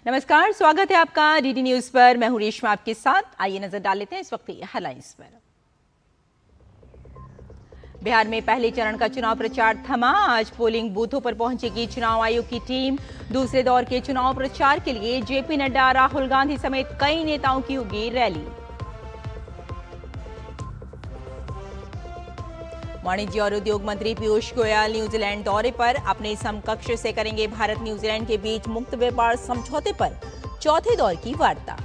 नमस्कार, स्वागत है आपका डीडी न्यूज पर। मैं हूं रेशमा आपके साथ। आइए नजर डाल लेते हैं इस वक्त की हेडलाइंस पर। बिहार में पहले चरण का चुनाव प्रचार थमा। आज पोलिंग बूथों पर पहुंचेगी चुनाव आयोग की टीम। दूसरे दौर के चुनाव प्रचार के लिए जेपी नड्डा, राहुल गांधी समेत कई नेताओं की होगी रैली। वाणिज्य और उद्योग मंत्री पीयूष गोयल न्यूजीलैंड दौरे पर। अपने समकक्ष से करेंगे भारत न्यूजीलैंड के बीच मुक्त व्यापार समझौते पर चौथे दौर की वार्ता।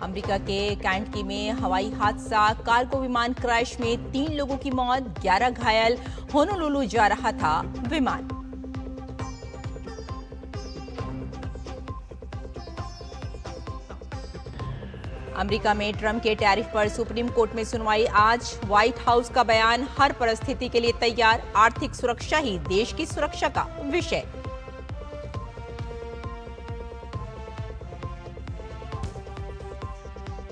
अमेरिका के कैंटकी में हवाई हादसा, कार्गो विमान क्रैश में 3 लोगों की मौत, 11 घायल। होनोलुलु जा रहा था विमान। अमेरिका में ट्रंप के टैरिफ पर सुप्रीम कोर्ट में सुनवाई आज। व्हाइट हाउस का बयान, हर परिस्थिति के लिए तैयार, आर्थिक सुरक्षा ही देश की सुरक्षा का विषय।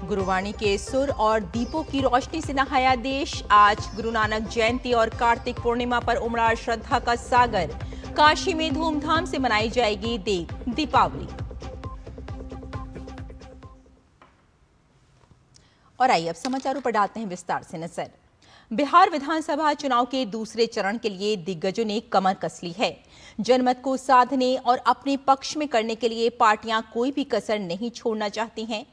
गुरुवाणी के सुर और दीपों की रोशनी से नहाया देश। आज गुरु नानक जयंती और कार्तिक पूर्णिमा पर उमड़ा श्रद्धा का सागर। काशी में धूमधाम से मनाई जाएगी दीपावली। और आइए अब समाचारों पर डालते हैं विस्तार से नजर। बिहार विधानसभा चुनाव के दूसरे चरण के लिए दिग्गजों ने कमर कस ली है। जनमत को साधने और अपने पक्ष में करने के लिए पार्टियां कोई भी कसर नहीं छोड़ना चाहती हैं।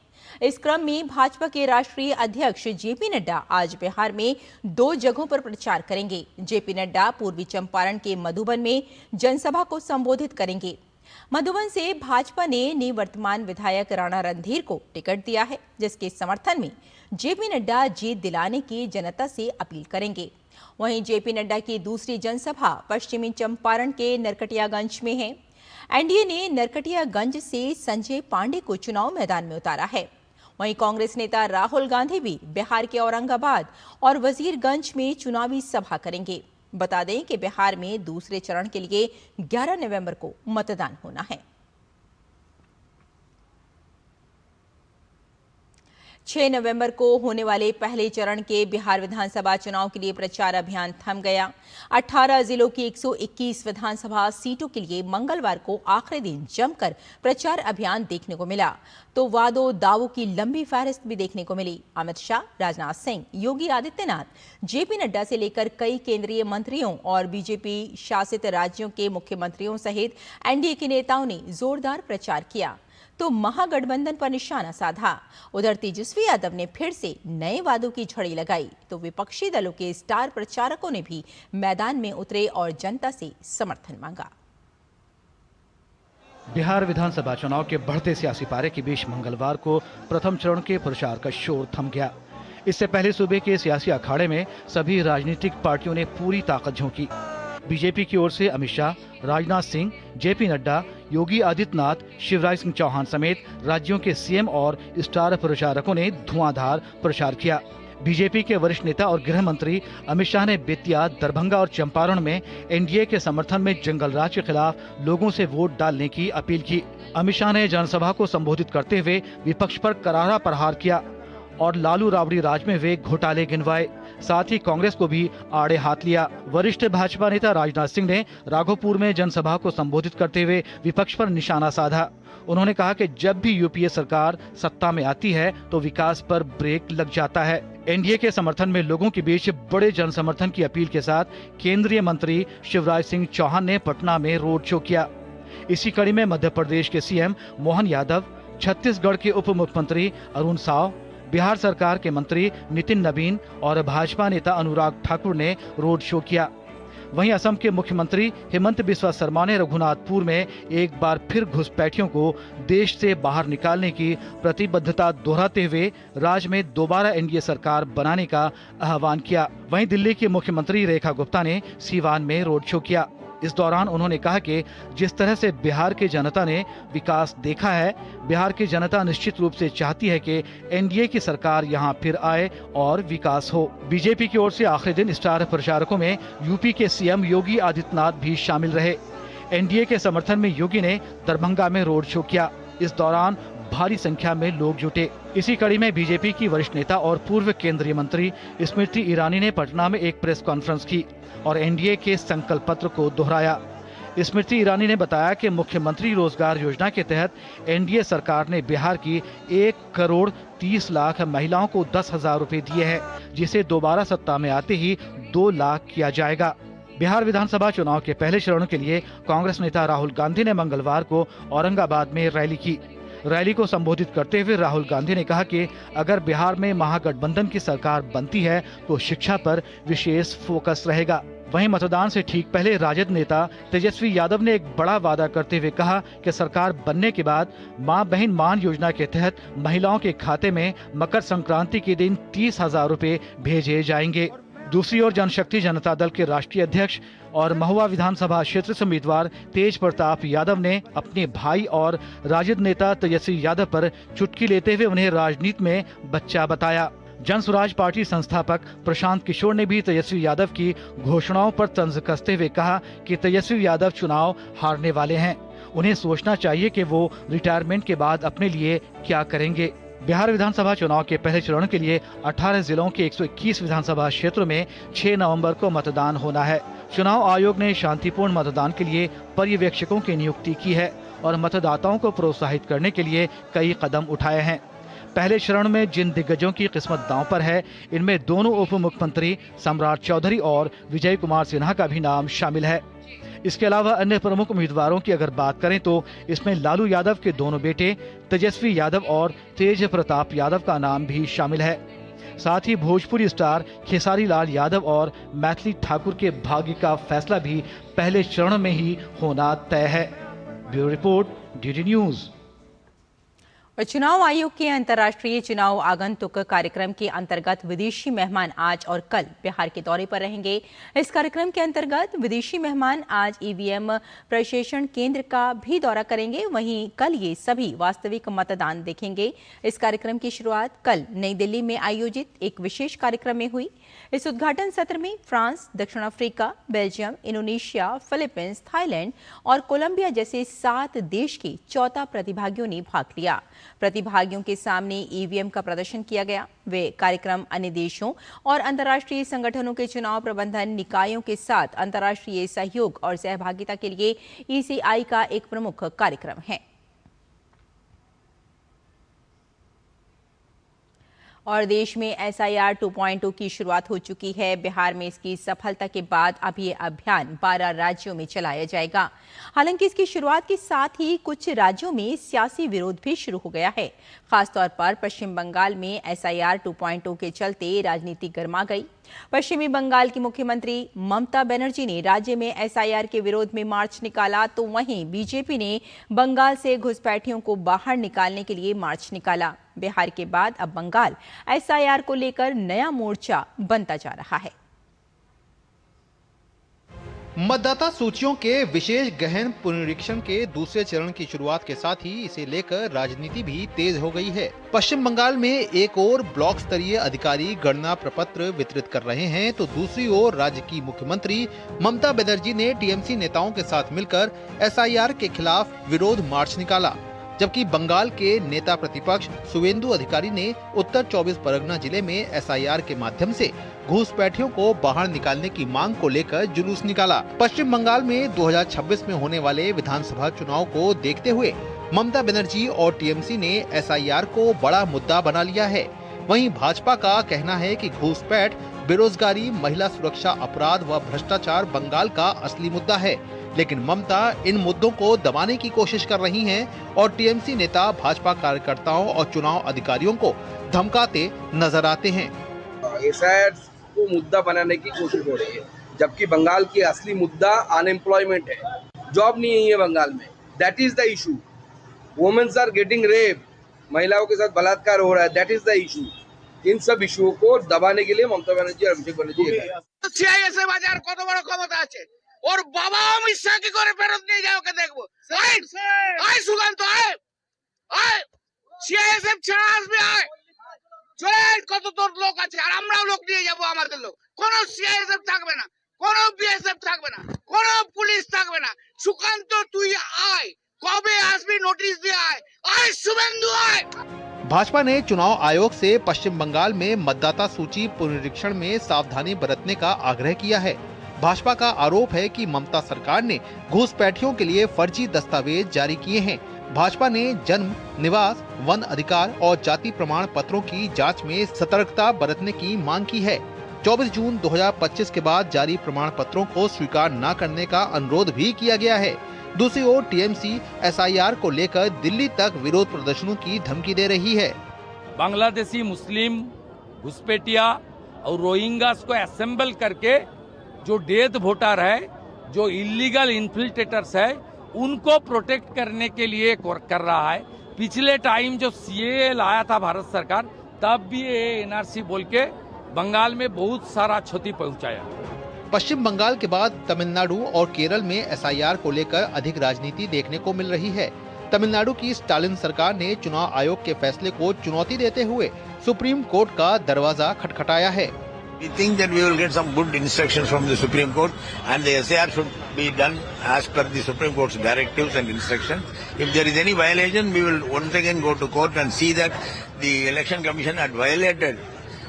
इस क्रम में भाजपा के राष्ट्रीय अध्यक्ष जेपी नड्डा आज बिहार में 2 जगहों पर प्रचार करेंगे। जेपी नड्डा पूर्वी चंपारण के मधुबन में जनसभा को संबोधित करेंगे। मधुबन से भाजपा ने निवर्तमान विधायक राणा रणधीर को टिकट दिया है, जिसके समर्थन में जेपी नड्डा जीत दिलाने की जनता से अपील करेंगे। वहीं जेपी नड्डा की दूसरी जनसभा पश्चिमी चंपारण के नरकटियागंज में है। एनडीए ने नरकटियागंज से संजय पांडे को चुनाव मैदान में उतारा है। वहीं कांग्रेस नेता राहुल गांधी भी बिहार के औरंगाबाद और वजीरगंज में चुनावी सभा करेंगे। बता दें कि बिहार में दूसरे चरण के लिए 11 नवंबर को मतदान होना है। 6 नवंबर को होने वाले पहले चरण के बिहार विधानसभा चुनाव के लिए प्रचार अभियान थम गया। 18 जिलों की 121 विधानसभा सीटों के लिए मंगलवार को आखिरी दिन जमकर प्रचार अभियान देखने को मिला, तो वादों दावों की लंबी फहरिस्त भी देखने को मिली। अमित शाह, राजनाथ सिंह, योगी आदित्यनाथ, जेपी नड्डा से लेकर कई केंद्रीय मंत्रियों और बीजेपी शासित राज्यों के मुख्यमंत्रियों सहित एनडीए के नेताओं ने जोरदार प्रचार किया, तो महागठबंधन पर निशाना साधा। उधर तेजस्वी यादव ने फिर से नए वादों की झड़ी लगाई, तो विपक्षी दलों के स्टार प्रचारकों ने भी मैदान में उतरे और जनता से समर्थन मांगा। बिहार विधानसभा चुनाव के बढ़ते सियासी पारे के बीच मंगलवार को प्रथम चरण के प्रचार का शोर थम गया। इससे पहले सूबे के सियासी अखाड़े में सभी राजनीतिक पार्टियों ने पूरी ताकत झोंकी। बीजेपी की ओर से अमित शाह, राजनाथ सिंह, जेपी नड्डा, योगी आदित्यनाथ, शिवराज सिंह चौहान समेत राज्यों के सीएम और स्टार प्रचारकों ने धुआंधार प्रचार किया। बीजेपी के वरिष्ठ नेता और गृह मंत्री अमित शाह ने बेतिया, दरभंगा और चंपारण में एनडीए के समर्थन में जंगल राज के खिलाफ लोगों से वोट डालने की अपील की। अमित शाह ने जनसभा को संबोधित करते हुए विपक्ष पर करारा प्रहार किया और लालू राबड़ी राज में वे घोटाले गिनवाए। साथ ही कांग्रेस को भी आड़े हाथ लिया। वरिष्ठ भाजपा नेता राजनाथ सिंह ने राघोपुर में जनसभा को संबोधित करते हुए विपक्ष पर निशाना साधा। उन्होंने कहा कि जब भी यूपीए सरकार सत्ता में आती है तो विकास पर ब्रेक लग जाता है। एनडीए के समर्थन में लोगों के बीच बड़े जनसमर्थन की अपील के साथ केंद्रीय मंत्री शिवराज सिंह चौहान ने पटना में रोड शो किया। इसी कड़ी में मध्य प्रदेश के सीएम मोहन यादव, छत्तीसगढ़ के उप मुख्यमंत्री अरुण साव, बिहार सरकार के मंत्री नितिन नवीन और भाजपा नेता अनुराग ठाकुर ने रोड शो किया। वहीं असम के मुख्यमंत्री हेमंत बिस्वा शर्मा ने रघुनाथपुर में एक बार फिर घुसपैठियों को देश से बाहर निकालने की प्रतिबद्धता दोहराते हुए राज्य में दोबारा एनडीए सरकार बनाने का आह्वान किया। वहीं दिल्ली की मुख्यमंत्री रेखा गुप्ता ने सीवान में रोड शो किया। इस दौरान उन्होंने कहा कि जिस तरह से बिहार की जनता ने विकास देखा है, बिहार की जनता निश्चित रूप से चाहती है कि एनडीए की सरकार यहां फिर आए और विकास हो। बीजेपी की ओर से आखिरी दिन स्टार प्रचारकों में यूपी के सीएम योगी आदित्यनाथ भी शामिल रहे। एनडीए के समर्थन में योगी ने दरभंगा में रोड शो किया। इस दौरान भारी संख्या में लोग जुटे। इसी कड़ी में बीजेपी की वरिष्ठ नेता और पूर्व केंद्रीय मंत्री स्मृति ईरानी ने पटना में एक प्रेस कॉन्फ्रेंस की और एनडीए के संकल्प पत्र को दोहराया। स्मृति ईरानी ने बताया कि मुख्यमंत्री रोजगार योजना के तहत एनडीए सरकार ने बिहार की 1,30,00,000 महिलाओं को 10,000 रुपए दिए हैं, जिसे दोबारा सत्ता में आते ही 2 लाख किया जाएगा। बिहार विधानसभा चुनाव के पहले चरण के लिए कांग्रेस नेता राहुल गांधी ने मंगलवार को औरंगाबाद में रैली की। रैली को संबोधित करते हुए राहुल गांधी ने कहा कि अगर बिहार में महागठबंधन की सरकार बनती है तो शिक्षा पर विशेष फोकस रहेगा। वहीं मतदान से ठीक पहले राजद नेता तेजस्वी यादव ने एक बड़ा वादा करते हुए कहा कि सरकार बनने के बाद मां बहन मान योजना के तहत महिलाओं के खाते में मकर संक्रांति के दिन 30,000 रुपए भेजे जाएंगे। दूसरी ओर जनशक्ति जनता दल के राष्ट्रीय अध्यक्ष और महुआ विधानसभा क्षेत्र से उम्मीदवार तेज प्रताप यादव ने अपने भाई और राजद नेता तेजस्वी यादव पर चुटकी लेते हुए उन्हें राजनीति में बच्चा बताया। जन स्वराज पार्टी संस्थापक प्रशांत किशोर ने भी तेजस्वी यादव की घोषणाओं पर तंज कसते हुए कहा कि तेजस्वी यादव चुनाव हारने वाले हैं, उन्हें सोचना चाहिए कि वो रिटायरमेंट के बाद अपने लिए क्या करेंगे। बिहार विधानसभा चुनाव के पहले चरण के लिए 18 जिलों के 121 विधानसभा क्षेत्रों में 6 नवंबर को मतदान होना है। चुनाव आयोग ने शांतिपूर्ण मतदान के लिए पर्यवेक्षकों की नियुक्ति की है और मतदाताओं को प्रोत्साहित करने के लिए कई कदम उठाए हैं। पहले चरण में जिन दिग्गजों की किस्मत दांव पर है, इनमें दोनों उप मुख्यमंत्री सम्राट चौधरी और विजय कुमार सिन्हा का भी नाम शामिल है। इसके अलावा अन्य प्रमुख उम्मीदवारों की अगर बात करें तो इसमें लालू यादव के दोनों बेटे तेजस्वी यादव और तेज प्रताप यादव का नाम भी शामिल है। साथ ही भोजपुरी स्टार खेसारी लाल यादव और मैथिली ठाकुर के भाग्य का फैसला भी पहले चरण में ही होना तय है। Bureau report, DD news. और चुनाव आयोग के अंतर्राष्ट्रीय चुनाव आगंतुक कार्यक्रम के अंतर्गत विदेशी मेहमान आज और कल बिहार के दौरे पर रहेंगे। इस कार्यक्रम के अंतर्गत विदेशी मेहमान आज ईवीएम प्रशिक्षण केंद्र का भी दौरा करेंगे, वहीं कल ये सभी वास्तविक मतदान देखेंगे। इस कार्यक्रम की शुरुआत कल नई दिल्ली में आयोजित एक विशेष कार्यक्रम में हुई। इस उद्घाटन सत्र में फ्रांस, दक्षिण Africa, Belgium, Indonesia, Philippines, Thailand और कोलंबिया जैसे 7 देश के 14 प्रतिभागियों ने भाग लिया। प्रतिभागियों के सामने ईवीएम का प्रदर्शन किया गया। वे कार्यक्रम अन्य देशों और अंतर्राष्ट्रीय संगठनों के चुनाव प्रबंधन निकायों के साथ अंतर्राष्ट्रीय सहयोग और सहभागिता के लिए ईसीआई का एक प्रमुख कार्यक्रम है। और देश में SIR 2.0 की शुरुआत हो चुकी है। बिहार में इसकी सफलता के बाद अब ये अभियान 12 राज्यों में चलाया जाएगा। हालांकि इसकी शुरुआत के साथ ही कुछ राज्यों में सियासी विरोध भी शुरू हो गया है। खासतौर पर पश्चिम बंगाल में SIR 2.0 के चलते राजनीति गर्मा गई। पश्चिमी बंगाल की मुख्यमंत्री ममता बनर्जी ने राज्य में SIR के विरोध में मार्च निकाला, तो वहीं बीजेपी ने बंगाल से घुसपैठियों को बाहर निकालने के लिए मार्च निकाला। बिहार के बाद अब बंगाल SIR को लेकर नया मोर्चा बनता जा रहा है। मतदाता सूचियों के विशेष गहन पुनरीक्षण के दूसरे चरण की शुरुआत के साथ ही इसे लेकर राजनीति भी तेज हो गई है। पश्चिम बंगाल में एक ओर ब्लॉक स्तरीय अधिकारी गणना प्रपत्र वितरित कर रहे हैं, तो दूसरी ओर राज्य की मुख्यमंत्री ममता बनर्जी ने टीएमसी नेताओं के साथ मिलकर SIR के खिलाफ विरोध मार्च निकाला। जबकि बंगाल के नेता प्रतिपक्ष शुवेंदु अधिकारी ने उत्तर 24 परगना जिले में SIR के माध्यम से घुसपैठियों को बाहर निकालने की मांग को लेकर जुलूस निकाला। पश्चिम बंगाल में 2026 में होने वाले विधानसभा चुनाव को देखते हुए ममता बनर्जी और टीएमसी ने SIR को बड़ा मुद्दा बना लिया है। वहीं भाजपा का कहना है कि घुसपैठ, बेरोजगारी, महिला सुरक्षा अपराध व भ्रष्टाचार बंगाल का असली मुद्दा है, लेकिन ममता इन मुद्दों को दबाने की कोशिश कर रही हैं और टीएमसी नेता भाजपा कार्यकर्ताओं और चुनाव अधिकारियों को धमकाते नजर आते हैं। SIR को मुद्दा बनाने की कोशिश हो रही है, जबकि बंगाल की असली मुद्दा अनएम्प्लॉयमेंट है, जॉब नहीं है बंगाल में। That is the issue. Womens are getting rape, महिलाओं के साथ बलात्कार हो रहा है, दैट इज द इशू। इन सब इशुओं को दबाने के लिए ममता बनर्जी और अभिषेक बनर्जी CISF বাজার কত বড় ক্ষমতা আছে, ওর বাবা অমিত শাহ কি করে ফেরত নিয়ে যাও কে দেখবো। আয় সুকান্ত, আয় CISF ছাড়া আসবে, আয় চলে আয়, কত তোর লোক আছে আর আমরাও লোক নিয়ে যাবো। আমাদের লোক, কোনো CISF থাকবে না, কোনো BSF থাকবে না, কোনো পুলিশ থাকবে না। সুকান্ত তুই আয়, কবে আসবি নোটিশ দিয়ে আয়, আয় শুভেন্দু আয়। भाजपा ने चुनाव आयोग से पश्चिम बंगाल में मतदाता सूची पुनरीक्षण में सावधानी बरतने का आग्रह किया है। भाजपा का आरोप है कि ममता सरकार ने घुसपैठियों के लिए फर्जी दस्तावेज जारी किए हैं। भाजपा ने जन्म, निवास, वन अधिकार और जाति प्रमाण पत्रों की जांच में सतर्कता बरतने की मांग की है। 24 जून 2025 के बाद जारी प्रमाण पत्रों को स्वीकार न करने का अनुरोध भी किया गया है। दूसरी ओर टीएमसी एसआईआर को लेकर दिल्ली तक विरोध प्रदर्शनों की धमकी दे रही है। बांग्लादेशी मुस्लिम घुसपैठिया और रोहिंग्यास को असेंबल करके जो डेथ वोटर है, जो इलीगल इन्फिल्ट्रेटर्स है, उनको प्रोटेक्ट करने के लिए कर रहा है। पिछले टाइम जो सीएए लाया था भारत सरकार, तब भी ये एनआरसी बोल के बंगाल में बहुत सारा क्षति पहुंचाया। पश्चिम बंगाल के बाद तमिलनाडु और केरल में एसआईआर को लेकर अधिक राजनीति देखने को मिल रही है। तमिलनाडु की स्टालिन सरकार ने चुनाव आयोग के फैसले को चुनौती देते हुए सुप्रीम कोर्ट का दरवाजा खटखटाया है। We think that we will get some good instructions from the Supreme Court, and the SAR should be done as per the Supreme Court's directives and instructions. If there is any violation, we will once again go to court and see that the Election Commission had violated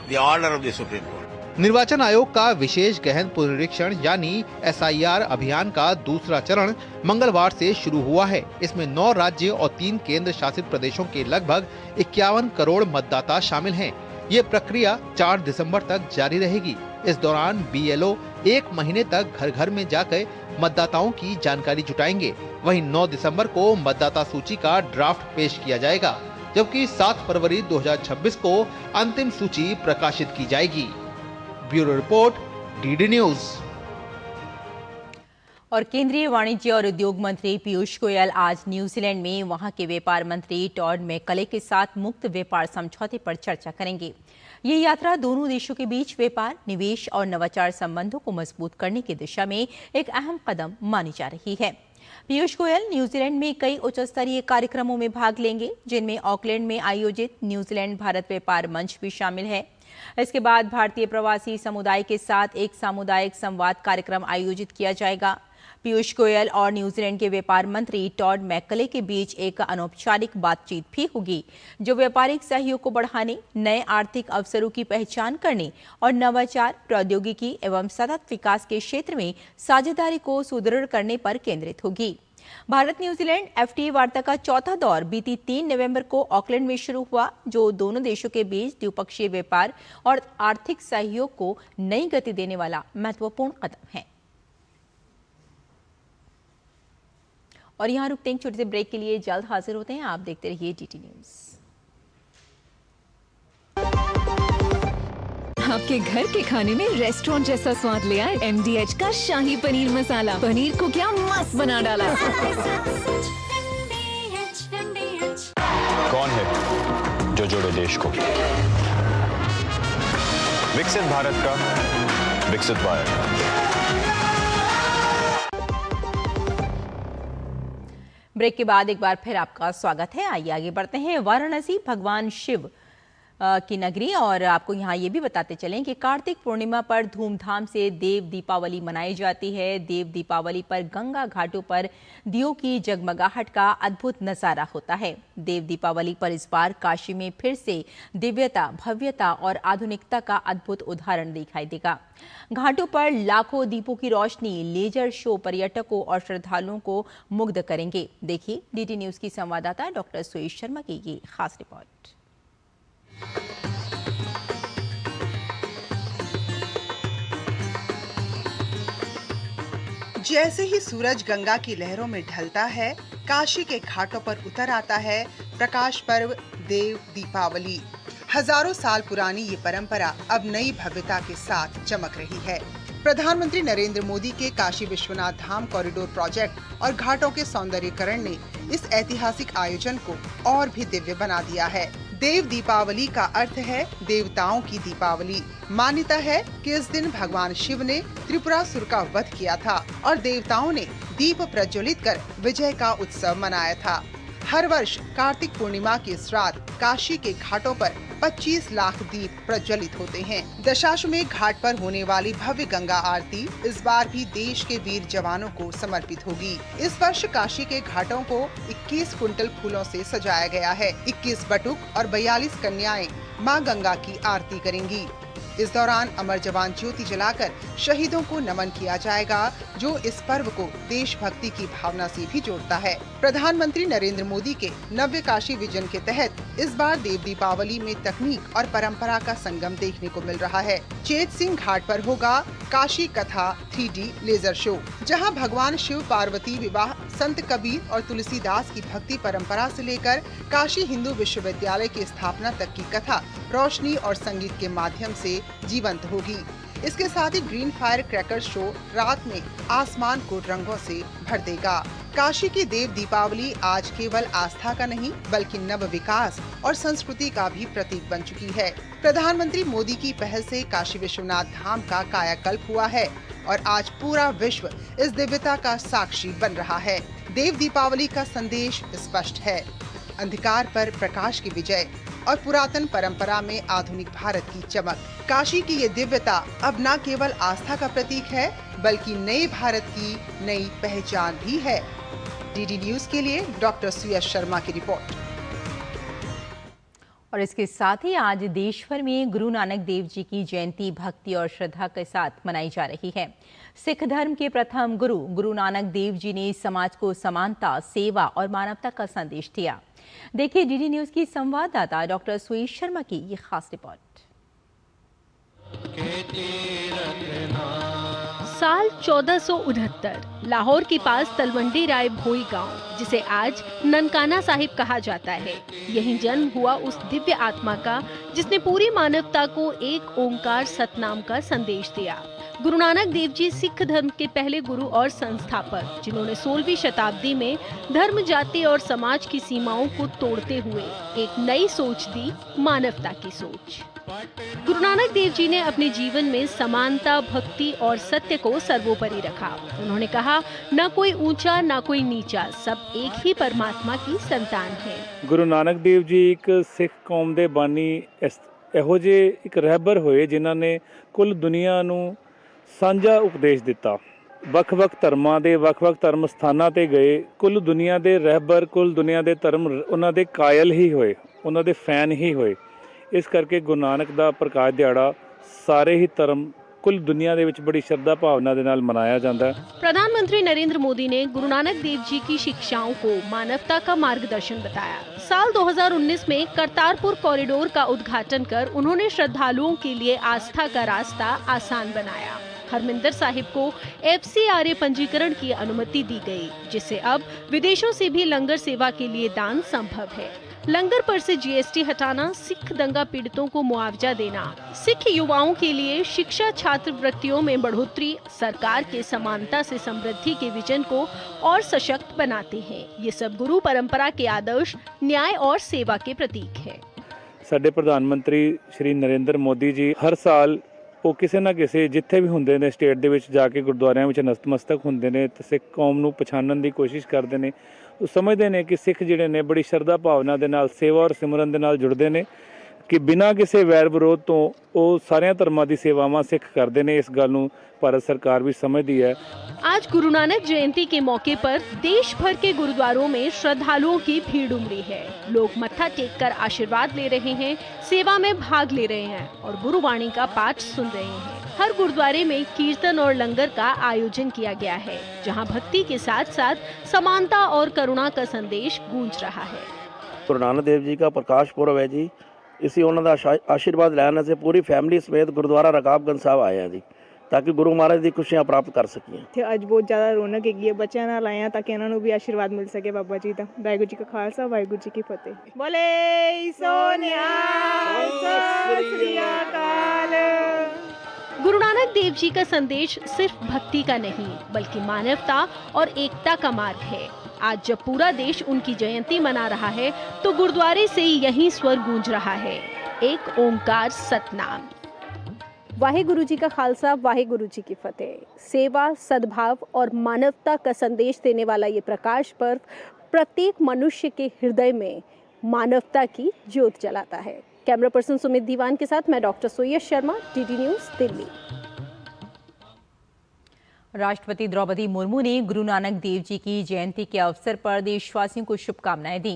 the order of the Supreme Court. निर्वाचन आयोग का विशेष गहन पुनरीक्षण यानी SIR अभियान का दूसरा चरण मंगलवार से शुरू हुआ है। इसमें 9 राज्य और 3 केंद्र शासित प्रदेशों के लगभग 51 करोड़ मतदाता शामिल हैं। ये प्रक्रिया 4 दिसंबर तक जारी रहेगी। इस दौरान बीएलओ 1 महीने तक घर घर में जाकर मतदाताओं की जानकारी जुटाएंगे। वहीं 9 दिसंबर को मतदाता सूची का ड्राफ्ट पेश किया जाएगा, जबकि 7 फरवरी 2026 को अंतिम सूची प्रकाशित की जाएगी। Bureau report, DD news. और केंद्रीय वाणिज्य और उद्योग मंत्री पीयूष गोयल आज न्यूजीलैंड में वहां के व्यापार मंत्री टॉड मैकले के साथ मुक्त व्यापार समझौते पर चर्चा करेंगे। ये यात्रा दोनों देशों के बीच व्यापार, निवेश और नवाचार संबंधों को मजबूत करने की दिशा में एक अहम कदम मानी जा रही है। पीयूष गोयल न्यूजीलैंड में कई उच्च स्तरीय कार्यक्रमों में भाग लेंगे, जिनमें ऑकलैंड में आयोजित न्यूजीलैंड भारत व्यापार मंच भी शामिल है। इसके बाद भारतीय प्रवासी समुदाय के साथ एक सामुदायिक संवाद कार्यक्रम आयोजित किया जाएगा। पीयूष गोयल और न्यूजीलैंड के व्यापार मंत्री टॉड मैकले के बीच एक अनौपचारिक बातचीत भी होगी, जो व्यापारिक सहयोग को बढ़ाने, नए आर्थिक अवसरों की पहचान करने और नवाचार, प्रौद्योगिकी एवं सतत विकास के क्षेत्र में साझेदारी को सुदृढ़ करने पर केंद्रित होगी। भारत न्यूजीलैंड एफटीए वार्ता का चौथा दौर बीती 3 नवंबर को ऑकलैंड में शुरू हुआ, जो दोनों देशों के बीच द्विपक्षीय व्यापार और आर्थिक सहयोग को नई गति देने वाला महत्वपूर्ण कदम है। और यहाँ रुकते हैं छोटे से ब्रेक के लिए, जल्द हाजिर होते हैं। आप देखते रहिए डीटी न्यूज। आपके घर के खाने में रेस्टोरेंट जैसा स्वाद ले आए MDH का शाही पनीर मसाला। पनीर को क्या मस्त बना डाला। कौन है जो जोड़े देश को? विकसित भारत का, विकसित भारत का। ब्रेक के बाद एक बार फिर आपका स्वागत है। आइए आगे बढ़ते हैं। वाराणसी भगवान शिव की नगरी, और आपको यहाँ ये भी बताते चलें कि कार्तिक पूर्णिमा पर धूमधाम से देव दीपावली मनाई जाती है। देव दीपावली पर गंगा घाटों पर दियों की जगमगाहट का अद्भुत नजारा होता है। देव दीपावली पर इस बार काशी में फिर से दिव्यता, भव्यता और आधुनिकता का अद्भुत उदाहरण दिखाई देगा। घाटों पर लाखों दीपों की रोशनी, लेजर शो पर्यटकों और श्रद्धालुओं को मुग्ध करेंगे। देखिए डीटी न्यूज की संवाददाता डॉक्टर सुयश शर्मा की ये खास रिपोर्ट। जैसे ही सूरज गंगा की लहरों में ढलता है, काशी के घाटों पर उतर आता है प्रकाश पर्व देव दीपावली। हजारों साल पुरानी ये परंपरा अब नई भव्यता के साथ चमक रही है। प्रधानमंत्री नरेंद्र मोदी के काशी विश्वनाथ धाम कॉरिडोर प्रोजेक्ट और घाटों के सौंदर्यीकरण ने इस ऐतिहासिक आयोजन को और भी दिव्य बना दिया है। देव दीपावली का अर्थ है देवताओं की दीपावली। मान्यता है कि इस दिन भगवान शिव ने त्रिपुरासुर का वध किया था और देवताओं ने दीप प्रज्वलित कर विजय का उत्सव मनाया था। हर वर्ष कार्तिक पूर्णिमा की इस रात काशी के घाटों पर 25 लाख दीप प्रज्वलित होते हैं। दशाश्वमेध घाट पर होने वाली भव्य गंगा आरती इस बार भी देश के वीर जवानों को समर्पित होगी। इस वर्ष काशी के घाटों को 21 कुंटल फूलों से सजाया गया है। 21 बटुक और 42 कन्याएं मां गंगा की आरती करेंगी। इस दौरान अमर जवान ज्योति जलाकर शहीदों को नमन किया जाएगा, जो इस पर्व को देशभक्ति की भावना से भी जोड़ता है। प्रधानमंत्री नरेंद्र मोदी के नव्य काशी विजन के तहत इस बार देव दीपावली में तकनीक और परंपरा का संगम देखने को मिल रहा है। चेत सिंह घाट पर होगा काशी कथा 3D लेजर शो, जहां भगवान शिव पार्वती विवाह, संत कबीर और तुलसीदास की भक्ति परंपरा से लेकर काशी हिंदू विश्वविद्यालय की स्थापना तक की कथा रोशनी और संगीत के माध्यम से जीवंत होगी। इसके साथ ही ग्रीन फायर क्रैकर शो रात में आसमान को रंगों से भर देगा। काशी की देव दीपावली आज केवल आस्था का नहीं बल्कि नव विकास और संस्कृति का भी प्रतीक बन चुकी है। प्रधानमंत्री मोदी की पहल से काशी विश्वनाथ धाम का कायाकल्प हुआ है और आज पूरा विश्व इस दिव्यता का साक्षी बन रहा है। देव दीपावली का संदेश स्पष्ट है, अंधकार पर प्रकाश की विजय और पुरातन परंपरा में आधुनिक भारत की चमक। काशी की ये दिव्यता अब न केवल आस्था का प्रतीक है बल्कि नए भारत की नई पहचान भी है। डीडी न्यूज के लिए डॉक्टर सुयश शर्मा की रिपोर्ट। और इसके साथ ही आज देश भर में गुरु नानक देव जी की जयंती भक्ति और श्रद्धा के साथ मनाई जा रही है। सिख धर्म के प्रथम गुरु नानक देव जी ने समाज को समानता, सेवा और मानवता का संदेश दिया। देखिए डीडी न्यूज की संवाददाता डॉक्टर सुयश शर्मा की ये खास रिपोर्ट। साल 1469 लाहौर के पास तलवंडी राय भोई गांव, जिसे आज ननकाना साहिब कहा जाता है, यहीं जन्म हुआ उस दिव्य आत्मा का जिसने पूरी मानवता को एक ओंकार सतनाम का संदेश दिया। गुरु नानक देव जी सिख धर्म के पहले गुरु और संस्थापक, जिन्होंने 16वीं शताब्दी में धर्म, जाति और समाज की सीमाओं को तोड़ते हुए एक नई सोच दी, मानवता की सोच। गुरु नानक देव जी ने अपने जीवन में समानता, भक्ति और सत्य को सर्वोपरि रखा। उन्होंने कहा, न कोई ऊंचा न कोई नीचा, सब एक ही परमात्मा की संतान है। गुरु नानक देव जी एक सिख कौम ਦੇ ਬਾਨੀ ਇਹੋ ਜਿਹੇ ਇੱਕ ਰਹਿਬਰ ਹੋਏ ਜਿਨ੍ਹਾਂ ਨੇ ਕੁੱਲ ਦੁਨੀਆ ਨੂੰ ਸਾਂਝਾ ਉਪਦੇਸ਼ ਦਿੱਤਾ। ਵੱਖ-ਵੱਖ ਧਰਮਾਂ ਦੇ ਵੱਖ-ਵੱਖ ਧਰਮ ਸਥਾਨਾਂ ਤੇ ਗਏ, ਕੁੱਲ ਦੁਨੀਆ ਦੇ ਰਹਿਬਰ, ਕੁੱਲ ਦੁਨੀਆ ਦੇ ਧਰਮ ਉਹਨਾਂ ਦੇ ਕਾਇਲ ਹੀ ਹੋਏ, ਉਹਨਾਂ ਦੇ ਫੈਨ ਹੀ ਹੋਏ। ਇਸ ਕਰਕੇ ਗੁਰੂ ਨਾਨਕ ਦਾ ਪ੍ਰਕਾਸ਼ ਦਿਹਾੜਾ ਸਾਰੇ ਹੀ ਧਰਮ कुल दुनिया ਦੇ ਵਿੱਚ बड़ी श्रद्धा भावना ਦੇ ਨਾਲ मनाया जाता है। प्रधानमंत्री नरेंद्र मोदी ने गुरु नानक देव जी की शिक्षाओं को मानवता का मार्गदर्शन बताया। साल 2019 में करतारपुर कॉरिडोर का उद्घाटन कर उन्होंने श्रद्धालुओं के लिए आस्था का रास्ता आसान बनाया। हरमिंदर साहिब को FCRA पंजीकरण की अनुमति दी गई, जिससे अब विदेशों से भी लंगर सेवा के लिए दान संभव है। लंगर पर से GST हटाना, सिख दंगा पीड़ितों को मुआवजा देना, सिख युवाओं के लिए शिक्षा छात्रवृत्तियों में बढ़ोतरी सरकार के समानता से समृद्धि के विजन को और सशक्त बनाते हैं। ये सब गुरु परंपरा के आदर्श, न्याय और सेवा के प्रतीक है। साडे प्रधानमंत्री श्री नरेंद्र मोदी जी हर साल ਉਹ ਕਿਸੇ ਨਾ ਕਿਸੇ ਜਿੱਥੇ ਵੀ ਹੁੰਦੇ ਨੇ ਸਟੇਟ ਦੇ ਵਿੱਚ ਜਾ ਕੇ ਗੁਰਦੁਆਰਿਆਂ ਵਿੱਚ ਨਤਮਸਤਕ ਹੁੰਦੇ ਨੇ ਤੇ ਸਿੱਖ ਕੌਮ ਨੂੰ ਪਛਾਣਨ ਦੀ ਕੋਸ਼ਿਸ਼ ਕਰਦੇ ਨੇ। ਉਹ ਸਮਝਦੇ ਨੇ ਕਿ ਸਿੱਖ ਜਿਹੜੇ ਨੇ ਬੜੀ ਸ਼ਰਧਾ ਭਾਵਨਾ ਦੇ ਨਾਲ ਸੇਵਾ ਔਰ ਸਿਮਰਨ ਦੇ ਨਾਲ ਜੁੜਦੇ ਨੇ ਕਿ ਬਿਨਾਂ ਕਿਸੇ ਵੈਰ ਵਿਰੋਧ ਤੋਂ ਉਹ ਸਾਰਿਆਂ ਧਰਮਾਂ ਦੀ ਸੇਵਾਵਾਂ ਸਿੱਖ ਕਰਦੇ ਨੇ। ਇਸ ਗੱਲ ਨੂੰ भारत सरकार भी समझती है। आज गुरु नानक जयंती के मौके पर देश भर के गुरुद्वारों में श्रद्धालुओं की भीड़ उमड़ी है। लोग मत्था टेक कर आशीर्वाद ले रहे हैं, सेवा में भाग ले रहे हैं और गुरुवाणी का पाठ सुन रहे हैं। हर गुरुद्वारे में कीर्तन और लंगर का आयोजन किया गया है, जहां भक्ति के साथ साथ समानता और करुणा का संदेश गूंज रहा है। गुरु नानक देव जी का प्रकाश पुरब है जी। इसी उन्होंने आशीर्वाद लेने से पूरी फैमिली समेत गुरुद्वारा रकाबगंज साहब आए हैं जी, ताकि गुरु महाराज की खुशियां प्राप्त कर सकिए। ਅੱਜ ਬਹੁਤ ਜ਼ਿਆਦਾ ਰੌਣਕ ਹੈਗੀ ਹੈ, ਬੱਚਿਆਂ ਨਾਲ ਆਏ ਆ ਤਾਂ ਕਿ ਇਹਨਾਂ ਨੂੰ ਵੀ ਆਸ਼ੀਰਵਾਦ ਮਿਲ ਸਕੇ ਬਾਬਾ ਜੀ ਦਾ। ਵਾਹਿਗੁਰੂ ਜੀ ਕਾ ਖਾਲਸਾ, ਵਾਹਿਗੁਰੂ ਜੀ ਕੀ ਫਤਿਹ। ਬੋਲੇ ਸੋਨਿਆ ਸਤਿ ਸ੍ਰੀ ਅਕਾਲ। गुरु नानक देव जी का संदेश सिर्फ भक्ति का नहीं बल्कि मानवता और एकता का मार्ग है। आज जब पूरा देश उनकी जयंती मना रहा है तो गुरुद्वारे से यही स्वर गूंज रहा है, एक ओंकार सतनाम। वाहिगुरु जी का खालसा, वाहिगुरु जी की फतेह। सेवा, सद्भाव और मानवता का संदेश देने वाला ये प्रकाश पर्व प्रत्येक मनुष्य के हृदय में मानवता की ज्योत जलाता है। कैमरा पर्सन सुमित दीवान के साथ मैं डॉक्टर सुयश शर्मा, DD न्यूज दिल्ली। राष्ट्रपति द्रौपदी मुर्मू ने गुरु नानक देव जी की जयंती के अवसर पर देशवासियों को शुभकामनाएं दी।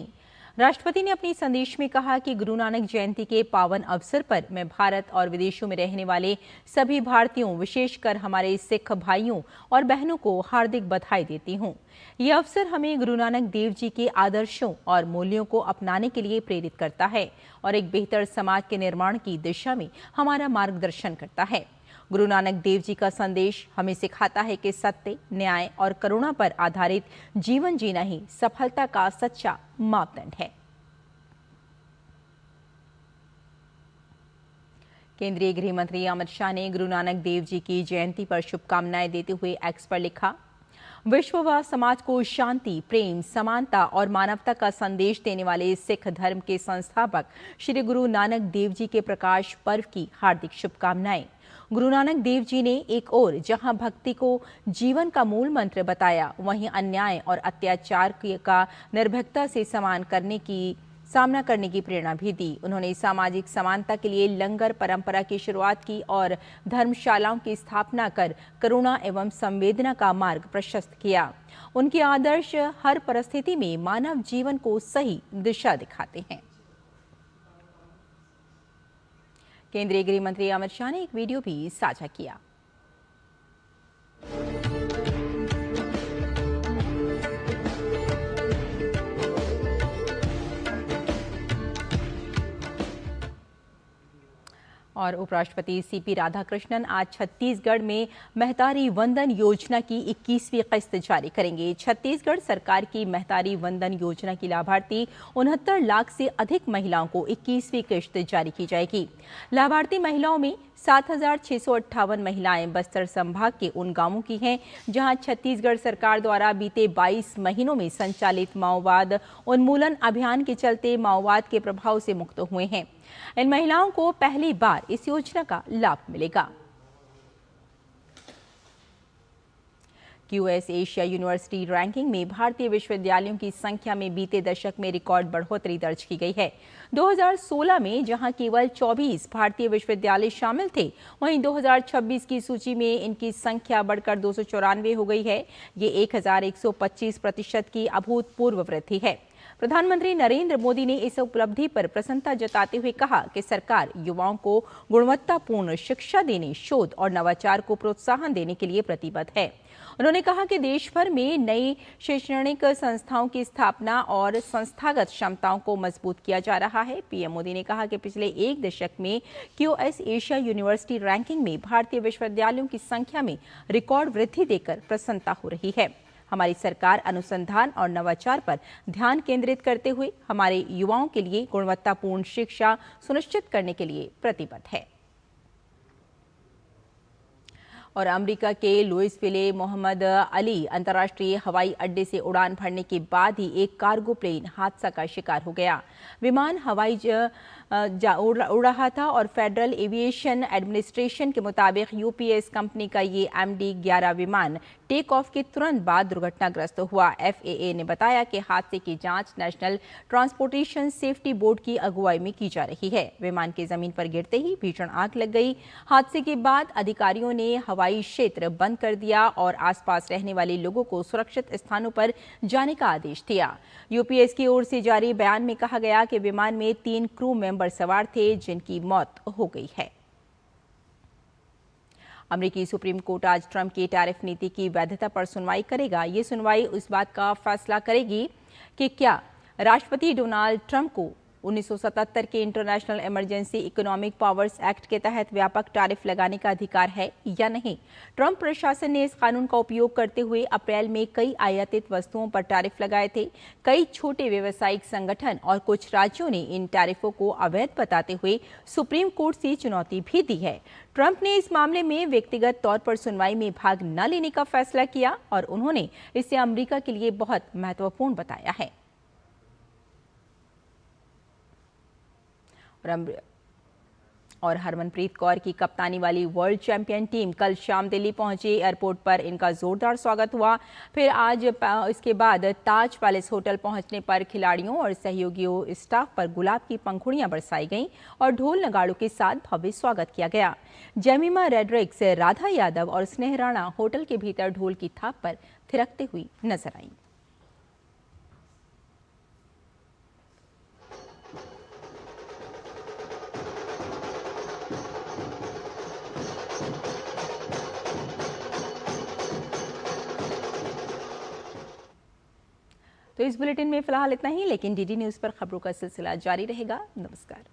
राष्ट्रपति ने अपने संदेश में कहा कि गुरु नानक जयंती के पावन अवसर पर मैं भारत और विदेशों में रहने वाले सभी भारतीयों, विशेषकर हमारे सिख भाइयों और बहनों को हार्दिक बधाई देती हूँ। ये अवसर हमें गुरु नानक देव जी के आदर्शों और मूल्यों को अपनाने के लिए प्रेरित करता है और एक बेहतर समाज के निर्माण की दिशा में हमारा मार्गदर्शन करता है। गुरु नानक देव जी का संदेश हमें सिखाता है कि सत्य, न्याय और करुणा पर आधारित जीवन जीना ही सफलता का सच्चा मापदंड है। केंद्रीय गृह मंत्री अमित शाह ने गुरु नानक देव जी की जयंती पर शुभकामनाएं देते हुए एक्स पर लिखा, विश्व व समाज को शांति, प्रेम, समानता और मानवता का संदेश देने वाले सिख धर्म के संस्थापक श्री गुरु नानक देव जी के प्रकाश पर्व की हार्दिक शुभकामनाएं। गुरु नानक देव जी ने एक ओर जहां भक्ति को जीवन का मूल मंत्र बताया, वहीं अन्याय और अत्याचार का निर्भीकता से सामना करने की प्रेरणा भी दी। उन्होंने सामाजिक समानता के लिए लंगर परंपरा की शुरुआत की और धर्मशालाओं की स्थापना कर करुणा एवं संवेदना का मार्ग प्रशस्त किया। उनके आदर्श हर परिस्थिति में मानव जीवन को सही दिशा दिखाते हैं। केंद्रीय गृह मंत्री अमित शाह ने एक वीडियो भी साझा किया। और उपराष्ट्रपति सीपी राधाकृष्णन आज छत्तीसगढ़ में महतारी वंदन योजना की 21वीं किस्त जारी करेंगे। छत्तीसगढ़ सरकार की महतारी वंदन योजना की लाभार्थी 69 लाख से अधिक महिलाओं को 21वीं किस्त जारी की जाएगी। लाभार्थी महिलाओं में 7,658 महिलाएं बस्तर संभाग के उन गांवों की हैं जहां छत्तीसगढ़ सरकार द्वारा बीते 22 महीनों में संचालित माओवाद उन्मूलन अभियान के चलते माओवाद के प्रभाव से मुक्त हुए हैं। इन महिलाओं को पहली बार इस योजना का लाभ मिलेगा। QS एशिया यूनिवर्सिटी रैंकिंग में भारतीय विश्वविद्यालयों की संख्या में बीते दशक में रिकॉर्ड बढ़ोतरी दर्ज की गई है। 2016 में जहां केवल 24 भारतीय विश्वविद्यालय शामिल थे, वहीं 2026 की सूची में इनकी संख्या बढ़कर 294 हो गई है। ये 1125% की अभूतपूर्व वृद्धि है। प्रधानमंत्री नरेंद्र मोदी ने इस उपलब्धि पर प्रसन्नता जताते हुए कहा कि सरकार युवाओं को गुणवत्तापूर्ण शिक्षा देने, शोध और नवाचार को प्रोत्साहन देने के लिए प्रतिबद्ध है। उन्होंने कहा कि देश भर में नई शैक्षणिक संस्थाओं की स्थापना और संस्थागत क्षमताओं को मजबूत किया जा रहा है। पीएम मोदी ने कहा कि पिछले एक दशक में QS एशिया यूनिवर्सिटी रैंकिंग में भारतीय विश्वविद्यालयों की संख्या में रिकॉर्ड वृद्धि देखकर प्रसन्नता हो रही है। हमारी सरकार अनुसंधान और नवाचार पर ध्यान केंद्रित करते हुए हमारे युवाओं के लिए गुणवत्तापूर्ण शिक्षा सुनिश्चित करने के लिए प्रतिबद्ध है। और अमेरिका के लुइसविले मोहम्मद अली अंतर्राष्ट्रीय हवाई अड्डे से उड़ान भरने के बाद ही एक कार्गो प्लेन हादसा का शिकार हो गया। विमान हवाई उड़ रहा था और फेडरल एविएशन एडमिनिस्ट्रेशन के मुताबिक UPS कंपनी का ये MD-11 विमान टेक ऑफ के तुरंत बाद दुर्घटनाग्रस्त हुआ। FAA ने बताया कि हादसे की जांच नेशनल ट्रांसपोर्टेशन सेफ्टी बोर्ड की अगुवाई में की जा रही है। विमान के जमीन पर गिरते ही भीषण आग लग गई। हादसे के बाद अधिकारियों ने हवाई क्षेत्र बंद कर दिया और आसपास रहने वाले लोगों को सुरक्षित स्थानों पर जाने का आदेश दिया। UPS की ओर से जारी बयान में कहा गया कि विमान में 3 क्रू मेंबर सवार थे जिनकी मौत हो गई है। अमेरिकी सुप्रीम कोर्ट आज ट्रंप की टैरिफ नीति की वैधता पर सुनवाई करेगा। ये सुनवाई उस बात का फैसला करेगी कि क्या राष्ट्रपति डोनाल्ड ट्रंप को 1977 के international emergency economic powers act के तहत व्यापक टैरिफ लगाने का अधिकार है या नहीं। ट्रंप प्रशासन ने इस कानून का उपयोग करते हुए अप्रैल में कई आयातित वस्तुओं पर टैरिफ लगाए थे। कई छोटे व्यावसायिक संगठन और कुछ राज्यों ने इन टैरिफों को अवैध बताते हुए सुप्रीम कोर्ट से चुनौती भी दी है। ट्रंप ने इस मामले में व्यक्तिगत तौर पर सुनवाई में भाग न लेने का फैसला किया और उन्होंने इसे अमेरिका के लिए बहुत महत्वपूर्ण बताया है। और हरमनप्रीत कौर की कप्तानी वाली वर्ल्ड चैंपियन टीम कल शाम दिल्ली पहुंची। एयरपोर्ट पर इनका जोरदार स्वागत हुआ। फिर आज इसके बाद ताज पैलेस होटल पहुंचने पर खिलाड़ियों और सहयोगियों स्टाफ पर गुलाब की पंखुड़ियां बरसाई गईं और ढोल नगाड़ों के साथ भव्य स्वागत किया गया। जेमिमा रेड्रिक्स, राधा यादव और स्नेह राणा होटल के भीतर ढोल की थाप पर थिरकते हुई नजर आईं। तो इस बुलेटिन में फिलहाल इतना ही, लेकिन डीडी न्यूज़ पर खबरों का सिलसिला जारी रहेगा। नमस्कार।